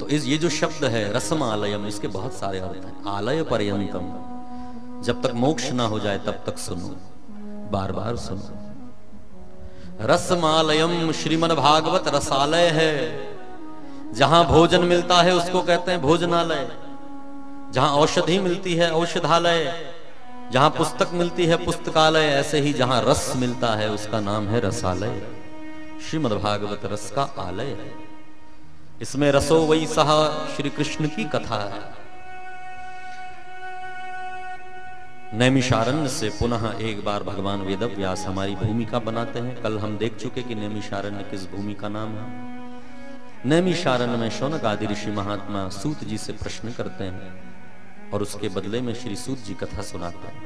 तो ये जो शब्द है रसमालयम, इसके बहुत सारे अर्थ हैं। आलय पर्यंतम, जब तक मोक्ष ना हो जाए तब तक सुनो, बार बार सुनो। रसमालयम, श्रीमद् भागवत रसालय है। जहां भोजन मिलता है उसको कहते हैं भोजनालय, जहां औषधि मिलती है औषधालय, जहां पुस्तक मिलती है पुस्तकालय, ऐसे ही जहां रस मिलता है उसका नाम है रसालय। श्रीमद् भागवत रस का आलय है। इसमें रसो वही सहा श्री कृष्ण की कथा है। नैमिषारण्य से पुनः एक बार भगवान वेदव्यास हमारी भूमिका बनाते हैं। कल हम देख चुके कि नैमिषारण्य किस भूमि का नाम है। नैमिषारण्य में शौनक आदि ऋषि महात्मा सूत जी से प्रश्न करते हैं और उसके बदले में श्री सूत जी कथा सुनाते हैं।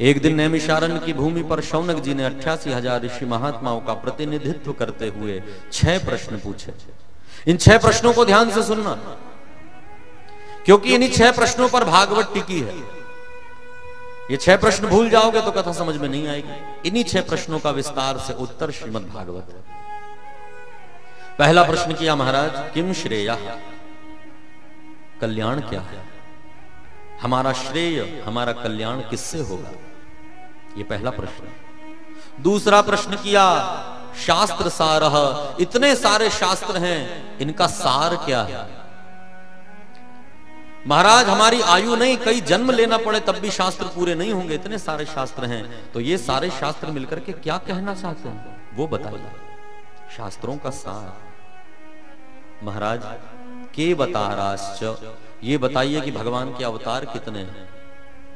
एक दिन नैमिषारण्य की भूमि पर शौनक जी ने 88,000 ऋषि महात्माओं का प्रतिनिधित्व करते हुए 6 प्रश्न पूछे। इन 6 प्रश्नों को ध्यान से सुनना, क्योंकि इन्हीं 6 प्रश्नों पर भागवत टिकी है। ये 6 प्रश्न भूल जाओगे तो कथा समझ में नहीं आएगी। इन्हीं 6 प्रश्नों का विस्तार से उत्तर श्रीमद् भागवत है। पहला प्रश्न किया महाराज, किम श्रेयः, कल्याण क्या है, हमारा श्रेय हमारा कल्याण किससे होगा, ये पहला प्रश्न। दूसरा प्रश्न किया, शास्त्र सारः, इतने सारे शास्त्र हैं, इनका सार क्या है। महाराज हमारी आयु नहीं, कई जन्म लेना पड़े तब भी शास्त्र पूरे नहीं होंगे, इतने सारे शास्त्र हैं, तो ये सारे शास्त्र मिलकर के क्या कहना चाहते हैं वो बताइए, शास्त्रों का सार। महाराज के बताराश्च, ये बताइए कि भगवान के अवतार कितने हैं।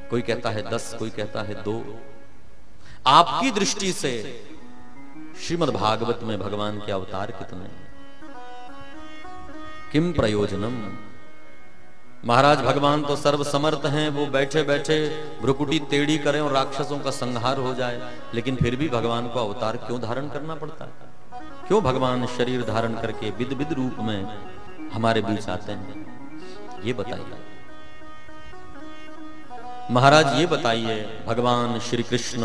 कोई कहता है 10, कोई कहता है 2। आपकी दृष्टि से श्रीमद् भागवत में भगवान के अवतार कितने हैं। किम प्रयोजनम, महाराज भगवान तो सर्वसमर्थ हैं, वो बैठे बैठे भ्रुकुटी टेढ़ी करें और राक्षसों का संहार हो जाए, लेकिन फिर भी भगवान को अवतार क्यों धारण करना पड़ता है। क्यों भगवान शरीर धारण करके विध विध रूप में हमारे बीच आते हैं, ये बताइए। महाराज ये बताइए, भगवान श्री कृष्ण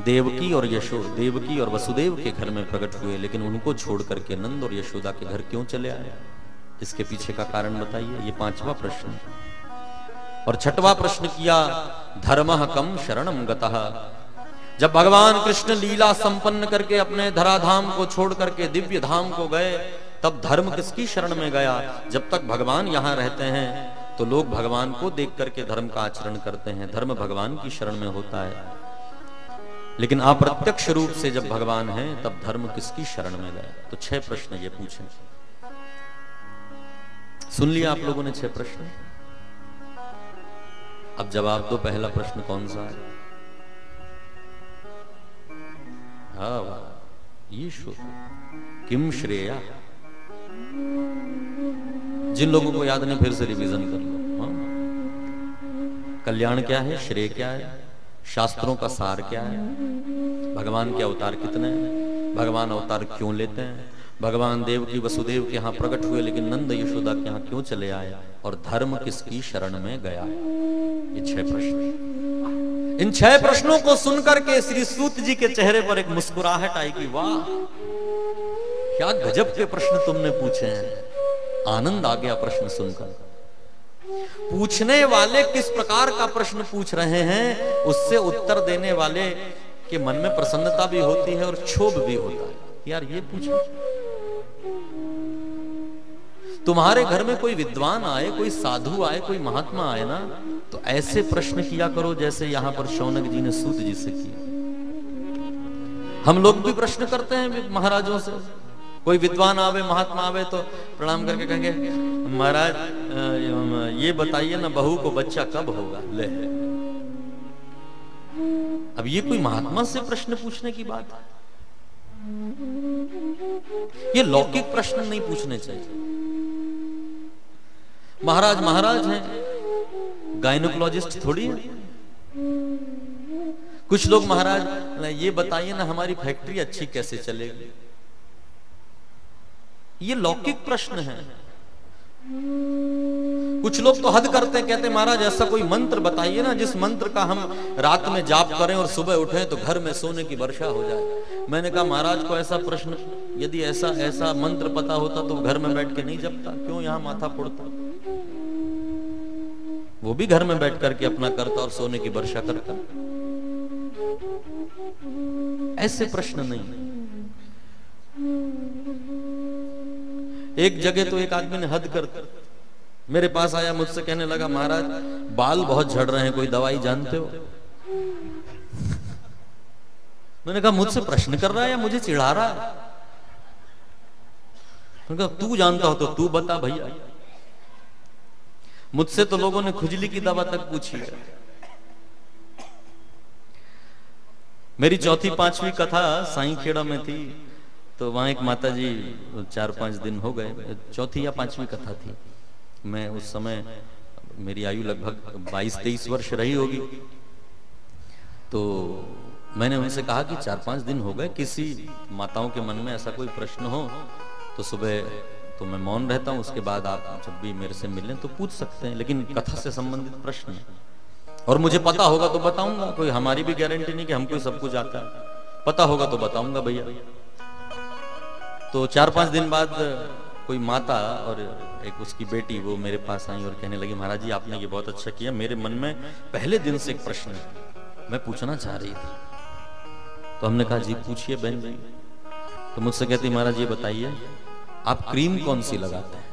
देवकी और वसुदेव के घर में प्रकट हुए, लेकिन उनको छोड़ करके नंद और यशोदा के घर क्यों चले आए, इसके पीछे का कारण बताइए। ये 5वां प्रश्न। और 6वां प्रश्न किया, धर्मः कम शरणम गतः, जब भगवान कृष्ण लीला संपन्न करके अपने धराधाम को छोड़ करके दिव्य धाम को गए, तब धर्म किसकी शरण में गया। जब तक भगवान यहां रहते हैं तो लोग भगवान को देख करके धर्म का आचरण करते हैं, धर्म भगवान की शरण में होता है। लेकिन अप्रत्यक्ष रूप से जब भगवान है तब धर्म किसकी शरण में गया। तो 6 प्रश्न ये पूछे। सुन लिया आप लोगों ने 6 प्रश्न। अब जवाब दो, पहला प्रश्न कौन सा है। ईश्वर किम श्रेया। जिन लोगों को याद नहीं फिर से रिवीजन कर लो। कल्याण क्या है, श्रेय क्या है, शास्त्रों का सार क्या है, भगवान के अवतार कितने हैं, भगवान अवतार क्यों लेते हैं, भगवान देव की वसुदेव के यहाँ प्रकट हुए लेकिन नंद यशोदा के यहाँ क्यों चले आए, और धर्म किसकी शरण में गया। ये 6 प्रश्न। इन 6 प्रश्नों को सुनकर के श्री सूत जी के चेहरे पर एक मुस्कुराहट आई कि वाह क्या गजब के प्रश्न तुमने पूछे हैं। आनंद आ गया प्रश्न सुनकर। पूछने वाले किस प्रकार का प्रश्न पूछ रहे हैं, उससे उत्तर देने वाले के मन में प्रसन्नता भी होती है और क्षोभ भी होता है। यार ये पूछो, तुम्हारे घर में कोई विद्वान आए, कोई साधु आए, कोई महात्मा आए ना, तो ऐसे प्रश्न किया करो जैसे यहां पर शौनक जी ने सूत जी से किया। हम लोग भी प्रश्न करते हैं महाराजों से। कोई विद्वान आवे, महात्मा आवे तो प्रणाम करके कहेंगे, महाराज ये बताइए ना बहू को बच्चा कब होगा। ले, अब ये कोई महात्मा से प्रश्न पूछने की बात है। ये लौकिक प्रश्न नहीं पूछने चाहिए। महाराज हैं, गायनोकोलॉजिस्ट थोड़ी है। कुछ लोग महाराज ये बताइए ना हमारी फैक्ट्री अच्छी कैसे चलेगी। ये लौकिक प्रश्न है। कुछ लोग तो हद करते हैं, कहते हैं महाराज ऐसा कोई मंत्र बताइए ना जिस मंत्र का हम रात में जाप करें और सुबह उठें तो घर में सोने की वर्षा हो जाए। मैंने कहा महाराज को ऐसा प्रश्न, यदि ऐसा मंत्र पता होता तो घर में बैठ के नहीं जपता, क्यों यहाँ माथा फोड़ता? वो भी घर में बैठ करके अपना करता और सोने की वर्षा करता। ऐसे प्रश्न नहीं। एक जगह तो एक आदमी ने हद कर मेरे पास आया, मुझसे कहने लगा महाराज बाल बहुत झड़ रहे हैं, कोई दवाई जानते हो? मैंने कहा मुझसे प्रश्न कर रहा है या मुझे चिढ़ा रहा है? मैंने कहा तू जानता हो तो तू बता भैया। मुझसे तो लोगों ने खुजली की दवा तक पूछी है। मेरी चौथी पांचवी कथा साईं खेड़ा में थी, तो वहां एक माता जी 4-5 दिन हो गए, चौथी या पांचवी कथा थी। मैं उस समय, मेरी आयु लगभग 22-23 वर्ष रही होगी। तो मैंने उनसे कहा कि 4-5 दिन हो गए, किसी माताओं के मन में ऐसा कोई प्रश्न हो तो सुबह तो मैं मौन रहता हूं, उसके बाद आप जब भी मेरे से मिलें तो पूछ सकते हैं, लेकिन कथा से संबंधित प्रश्न है और मुझे पता होगा तो बताऊंगा। कोई हमारी भी गारंटी नहीं कि हमको सब कुछ आता है, पता होगा तो बताऊंगा भैया। तो 4-5 दिन बाद कोई माता और एक उसकी बेटी वो मेरे पास आई और कहने लगी महाराज जी आपने ये बहुत अच्छा किया, मेरे मन में पहले दिन से एक प्रश्न मैं पूछना चाह रही थी। तो हमने कहा जी पूछिए बहन जी। तो मुझसे कहती महाराज ये बताइए आप क्रीम कौन सी लगाते हैं?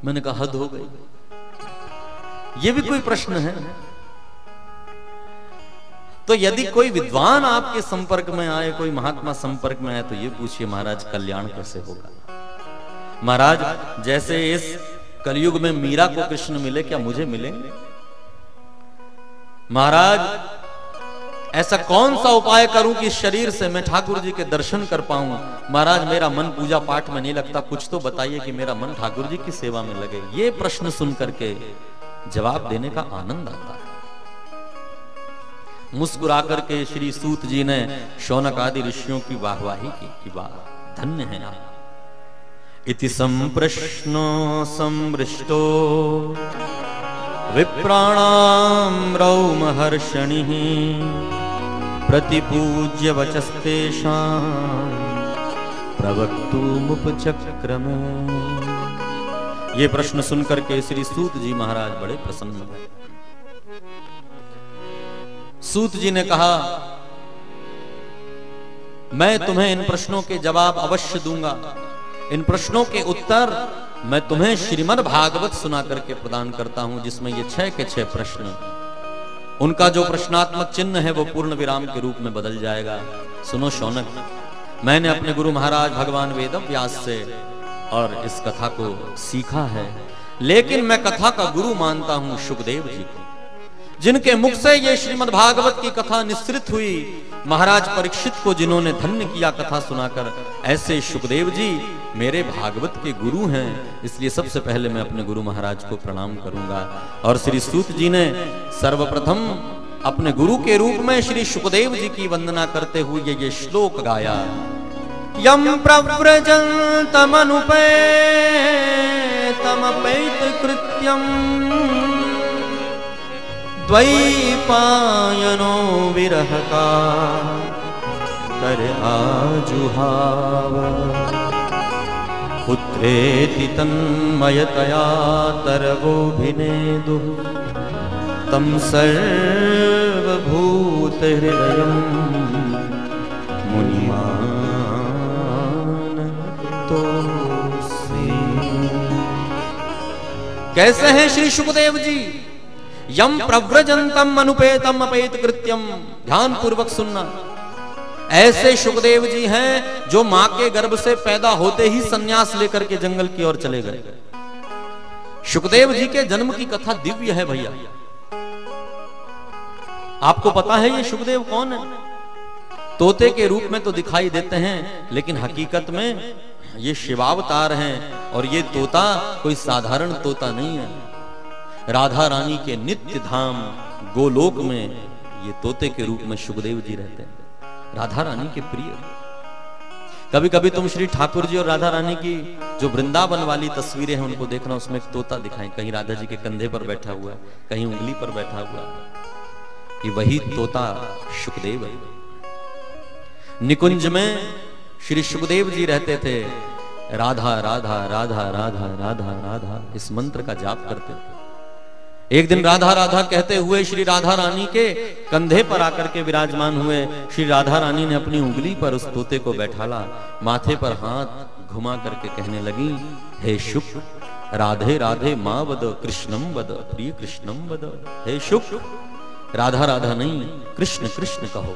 मैंने कहा हद हो गई, ये भी कोई प्रश्न है? तो यदि कोई विद्वान आपके संपर्क में आए, कोई महात्मा संपर्क में आए तो ये पूछिए महाराज कल्याण कैसे होगा? महाराज जैसे इस कलयुग में मीरा को कृष्ण मिले, क्या मुझे मिलेंगे? महाराज ऐसा कौन सा उपाय करूं कि शरीर से मैं ठाकुर जी के दर्शन कर पाऊं? महाराज मेरा मन पूजा पाठ में नहीं लगता, कुछ तो बताइए कि मेरा मन ठाकुर जी की सेवा में लगे। ये प्रश्न सुन करके जवाब देने का आनंद आता है। मुस्कुरा करके श्री सूत जी ने शौनक आदि ऋषियों की वाहवाही की बात धन्य है आप। इति संप्रश्नो संवृष्टो विप्राणाम रौमहर्षणिः प्रतिपूज्य वचस्तेषां प्रवक्तुमुपचक्रमे। ये प्रश्न सुनकर के श्री सूत जी महाराज बड़े प्रसन्न हुए। सूत जी ने कहा मैं तुम्हें इन प्रश्नों के जवाब अवश्य दूंगा, इन प्रश्नों के उत्तर मैं तुम्हें श्रीमद् भागवत सुना करके प्रदान करता हूं, जिसमें ये 6 के 6 प्रश्न, उनका जो प्रश्नात्मक चिन्ह है वो पूर्ण विराम के रूप में बदल जाएगा। सुनो शौनक, मैंने अपने गुरु महाराज भगवान वेदव्यास से और इस कथा को सीखा है, लेकिन मैं कथा का गुरु मानता हूं शुकदेव जी को, जिनके मुख से ये श्रीमद् भागवत की कथा निश्रित हुई, महाराज परीक्षित को जिन्होंने धन्य किया कथा सुनाकर, ऐसे शुकदेव जी मेरे भागवत के गुरु हैं। इसलिए सबसे पहले मैं अपने गुरु महाराज को प्रणाम करूंगा। और श्री सूत जी ने सर्वप्रथम अपने गुरु के रूप में श्री शुकदेव जी की वंदना करते हुए ये श्लोक गाया। यम प्रव्रजन्तमनुपेतमपेत कृत्यम द्वैपायनो विरहका कर आजुहाव पुत्रेति तन्मयतया तरवोभिनेदुः तं सर्वभूतहृदयं मुनिमान तोऽसि। कैसे हैं श्री शुकदेव जी? यम प्रव्रजन्तम अनुपेतम अपेत कृत्यम, ध्यान पूर्वक सुनना। ऐसे शुकदेव जी हैं जो मां के गर्भ से पैदा होते ही सन्यास लेकर के जंगल की ओर चले गए। शुकदेव जी के जन्म की कथा दिव्य है भैया। आपको पता है ये शुकदेव कौन है? तोते के रूप में तो दिखाई देते हैं, लेकिन हकीकत में ये शिवावतार हैं। और ये तोता कोई साधारण तोता नहीं है। राधा रानी के नित्य धाम गोलोक में ये तोते के रूप में शुकदेव जी रहते हैं, राधा रानी के प्रिय। कभी कभी तुम श्री ठाकुर जी और राधा रानी की जो वृंदावन वाली तस्वीरें हैं उनको देखना, उसमें एक तोता दिखाएं, कहीं राधा जी के कंधे पर बैठा हुआ है, कहीं उंगली पर बैठा हुआ है, कि वही तोता शुकदेव है। निकुंज में श्री शुकदेव जी रहते थे, राधा राधा राधा राधा राधा राधा इस मंत्र का जाप करते थे। एक दिन राधा राधा कहते हुए श्री राधा रानी के कंधे पर आकर के विराजमान हुए। श्री राधा रानी ने अपनी उंगली पर उस तोते को बैठाला, माथे पर हाथ घुमा करके कहने लगी, हे शुक राधे राधे माँ वद कृष्णम वद, प्रिय कृष्णम वद। हे शुक राधा राधा नहीं, कृष्ण कृष्ण कहो।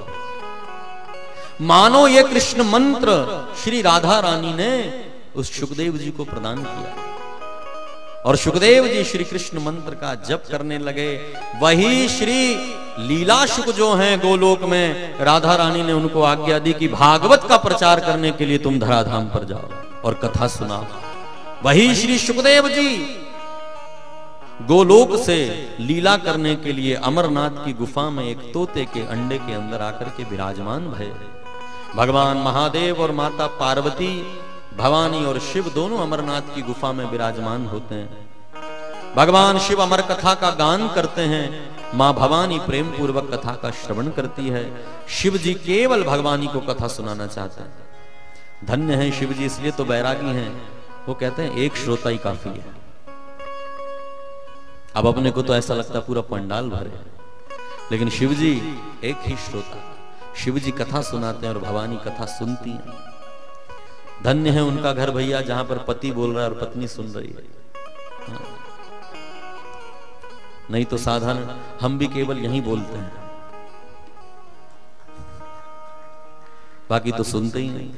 मानो ये कृष्ण मंत्र श्री राधा रानी ने उस शुकदेव जी को प्रदान किया और शुकदेव जी श्री कृष्ण मंत्र का जप करने लगे। वही श्री लीला शुक जो हैं गोलोक में, राधा रानी ने उनको आज्ञा दी कि भागवत का प्रचार करने के लिए तुम धराधाम पर जाओ और कथा सुनाओ। वही श्री शुकदेव जी गोलोक से लीला करने के लिए अमरनाथ की गुफा में एक तोते के अंडे के अंदर आकर के विराजमान भये। भगवान महादेव और माता पार्वती, भवानी और शिव दोनों अमरनाथ की गुफा में विराजमान होते हैं। भगवान शिव अमर कथा का गान करते हैं, मां भवानी प्रेम पूर्वक कथा का श्रवण करती है। शिव जी केवल भगवानी को कथा सुनाना चाहते हैं। धन्य है शिव जी, इसलिए तो बैरागी हैं। वो कहते हैं एक श्रोता ही काफी है। अब अपने को तो ऐसा लगता पूरा पंडाल भरे, लेकिन शिव जी एक ही श्रोता। शिव जी कथा सुनाते हैं और भवानी कथा सुनती हैं। धन्य है उनका घर भैया, जहां पर पति बोल रहा है और पत्नी सुन रही है। नहीं तो साधारण हम भी केवल यही बोलते हैं, बाकी तो सुनते ही नहीं।